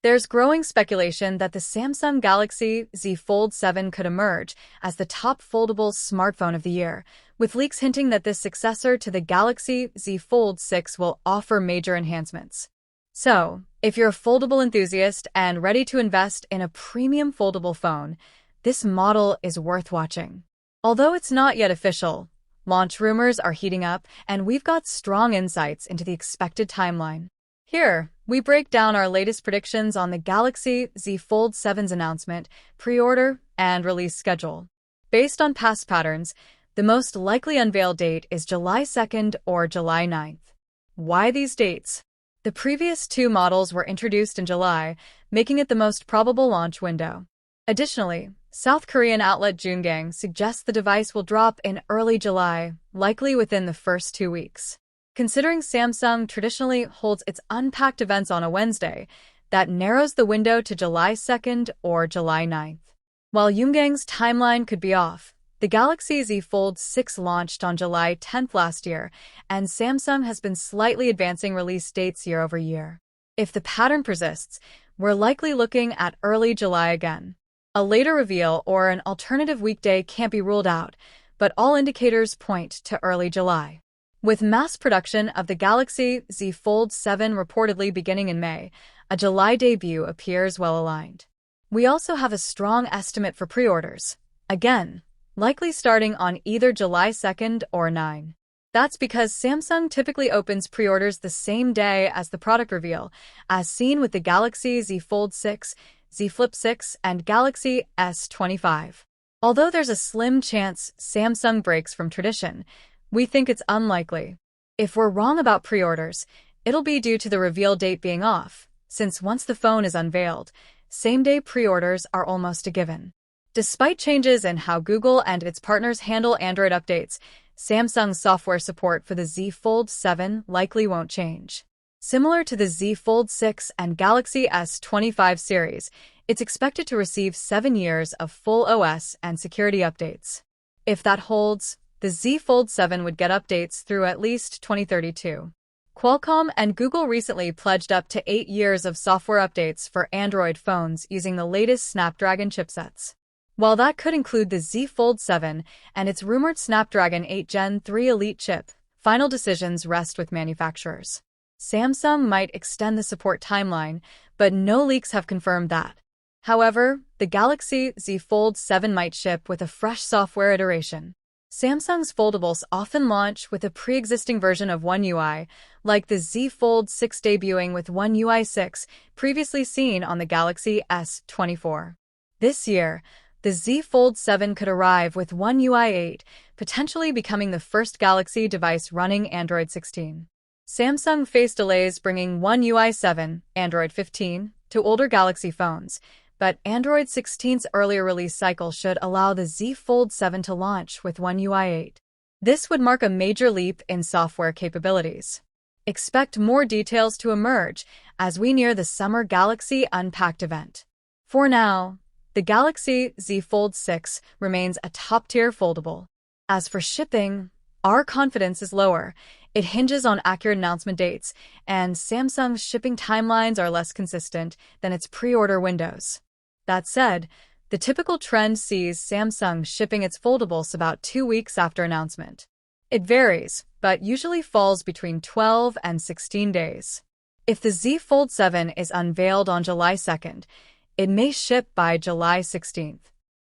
There's growing speculation that the Samsung Galaxy Z Fold 7 could emerge as the top foldable smartphone of the year, with leaks hinting that this successor to the Galaxy Z Fold 6 will offer major enhancements. So, if you're a foldable enthusiast and ready to invest in a premium foldable phone, this model is worth watching. Although it's not yet official, launch rumors are heating up, and we've got strong insights into the expected timeline. Here, we break down our latest predictions on the Galaxy Z Fold 7's announcement, pre-order, and release schedule. Based on past patterns, the most likely unveil date is July 2nd or July 9th. Why these dates? The previous two models were introduced in July, making it the most probable launch window. Additionally, South Korean outlet Jungang suggests the device will drop in early July, likely within the first 2 weeks. Considering Samsung traditionally holds its unpacked events on a Wednesday, that narrows the window to July 2nd or July 9th. While Junggang's timeline could be off, the Galaxy Z Fold 6 launched on July 10th last year, and Samsung has been slightly advancing release dates year over year. If the pattern persists, we're likely looking at early July again. A later reveal or an alternative weekday can't be ruled out, but all indicators point to early July. With mass production of the Galaxy Z Fold 7 reportedly beginning in May, a July debut appears well aligned. We also have a strong estimate for pre-orders, again, likely starting on either July 2nd or 9. That's because Samsung typically opens pre-orders the same day as the product reveal, as seen with the Galaxy Z Fold 6, Z Flip 6, and Galaxy S25. Although there's a slim chance Samsung breaks from tradition, we think it's unlikely. If we're wrong about pre-orders, it'll be due to the reveal date being off, since once the phone is unveiled, same-day pre-orders are almost a given. Despite changes in how Google and its partners handle Android updates, Samsung's software support for the Z Fold 7 likely won't change. Similar to the Z Fold 6 and Galaxy S25 series, it's expected to receive 7 years of full OS and security updates. If that holds, the Z Fold 7 would get updates through at least 2032. Qualcomm and Google recently pledged up to 8 years of software updates for Android phones using the latest Snapdragon chipsets. While that could include the Z Fold 7 and its rumored Snapdragon 8 Gen 3 Elite chip, final decisions rest with manufacturers. Samsung might extend the support timeline, but no leaks have confirmed that. However, the Galaxy Z Fold 7 might ship with a fresh software iteration. Samsung's foldables often launch with a pre-existing version of One UI, like the Z Fold 6 debuting with One UI 6, previously seen on the Galaxy S24. This year, the Z Fold 7 could arrive with One UI 8, potentially becoming the first Galaxy device running Android 16. Samsung faced delays bringing One UI 7, Android 15, to older Galaxy phones, but Android 16's earlier release cycle should allow the Z Fold 7 to launch with One UI 8. This would mark a major leap in software capabilities. Expect more details to emerge as we near the Summer Galaxy Unpacked event. For now, the Galaxy Z Fold 6 remains a top-tier foldable. As for shipping, our confidence is lower. It hinges on accurate announcement dates, and Samsung's shipping timelines are less consistent than its pre-order windows. That said, the typical trend sees Samsung shipping its foldables about 2 weeks after announcement. It varies, but usually falls between 12 and 16 days. If the Z Fold 7 is unveiled on July 2nd, it may ship by July 16th.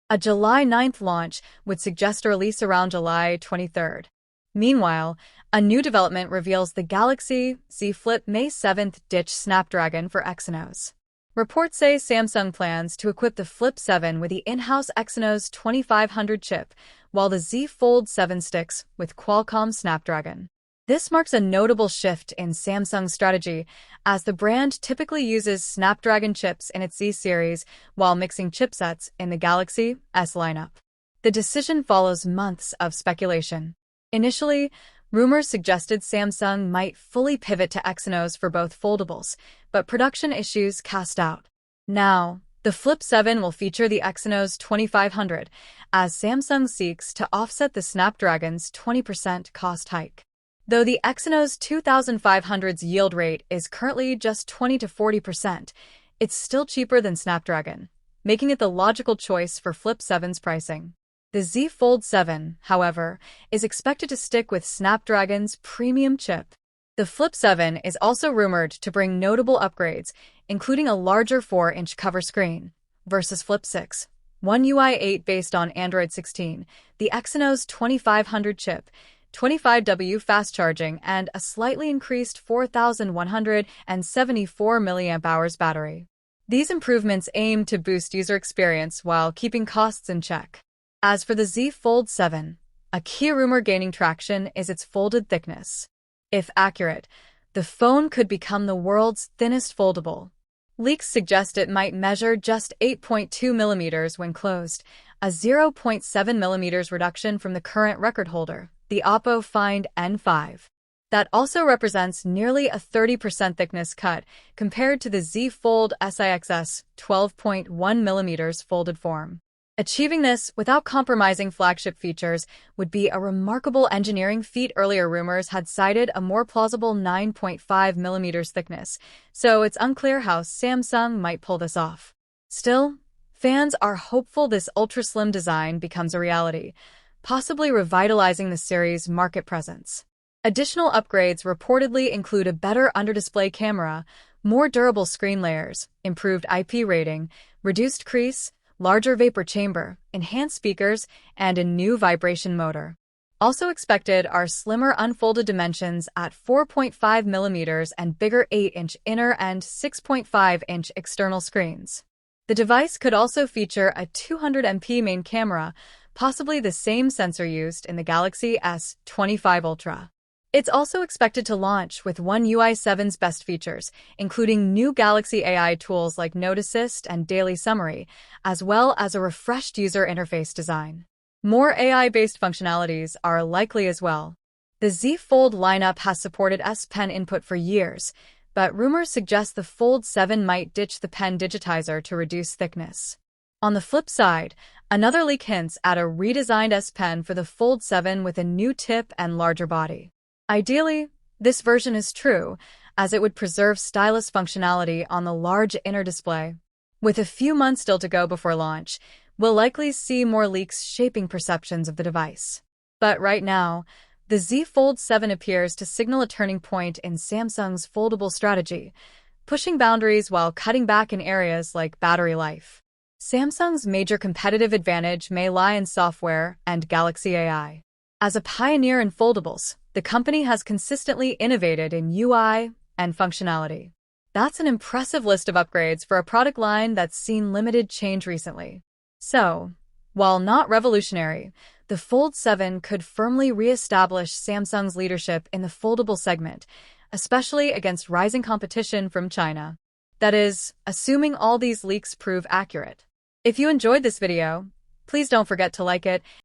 A July 9th launch would suggest a release around July 23rd. Meanwhile, a new development reveals the Galaxy Z Flip May 7th ditch Snapdragon for Exynos. Reports say Samsung plans to equip the Flip 7 with the in-house Exynos 2500 chip, while the Z Fold 7 sticks with Qualcomm Snapdragon. This marks a notable shift in Samsung's strategy, as the brand typically uses Snapdragon chips in its Z series while mixing chipsets in the Galaxy S lineup. The decision follows months of speculation. Initially, rumors suggested Samsung might fully pivot to Exynos for both foldables, but production issues cast doubt. Now, the Flip 7 will feature the Exynos 2500, as Samsung seeks to offset the Snapdragon's 20% cost hike. Though the Exynos 2500's yield rate is currently just 20 to 40%, it's still cheaper than Snapdragon, making it the logical choice for Flip 7's pricing. The Z Fold 7, however, is expected to stick with Snapdragon's premium chip. The Flip 7 is also rumored to bring notable upgrades, including a larger 4-inch cover screen, versus Flip 6, One UI 8 based on Android 16, the Exynos 2500 chip, 25W fast charging, and a slightly increased 4,174 mAh battery. These improvements aim to boost user experience while keeping costs in check. As for the Z Fold 7, a key rumor gaining traction is its folded thickness. If accurate, the phone could become the world's thinnest foldable. Leaks suggest it might measure just 8.2 millimeters when closed, a 0.7 millimeters reduction from the current record holder, the Oppo Find N5. That also represents nearly a 30% thickness cut compared to the Z Fold SIX's 12.1 mm folded form. Achieving this without compromising flagship features would be a remarkable engineering feat. Earlier rumors had cited a more plausible 9.5 mm thickness, so it's unclear how Samsung might pull this off. Still, fans are hopeful this ultra-slim design becomes a reality, possibly revitalizing the series' market presence. Additional upgrades reportedly include a better under-display camera, more durable screen layers, improved IP rating, reduced crease, larger vapor chamber, enhanced speakers, and a new vibration motor. Also expected are slimmer unfolded dimensions at 4.5 mm and bigger 8-inch inner and 6.5-inch external screens. The device could also feature a 200MP main camera, possibly the same sensor used in the Galaxy S25 Ultra. It's also expected to launch with One UI 7's best features, including new Galaxy AI tools like Note Assist and Daily Summary, as well as a refreshed user interface design. More AI-based functionalities are likely as well. The Z Fold lineup has supported S Pen input for years, but rumors suggest the Fold 7 might ditch the pen digitizer to reduce thickness. On the flip side, another leak hints at a redesigned S Pen for the Fold 7 with a new tip and larger body. Ideally, this version is true, as it would preserve stylus functionality on the large inner display. With a few months still to go before launch, we'll likely see more leaks shaping perceptions of the device. But right now, the Z Fold 7 appears to signal a turning point in Samsung's foldable strategy, pushing boundaries while cutting back in areas like battery life. Samsung's major competitive advantage may lie in software and Galaxy AI. As a pioneer in foldables, the company has consistently innovated in UI and functionality. That's an impressive list of upgrades for a product line that's seen limited change recently. So, while not revolutionary, the Fold 7 could firmly re-establish Samsung's leadership in the foldable segment, especially against rising competition from China. That is, assuming all these leaks prove accurate. If you enjoyed this video, please don't forget to like it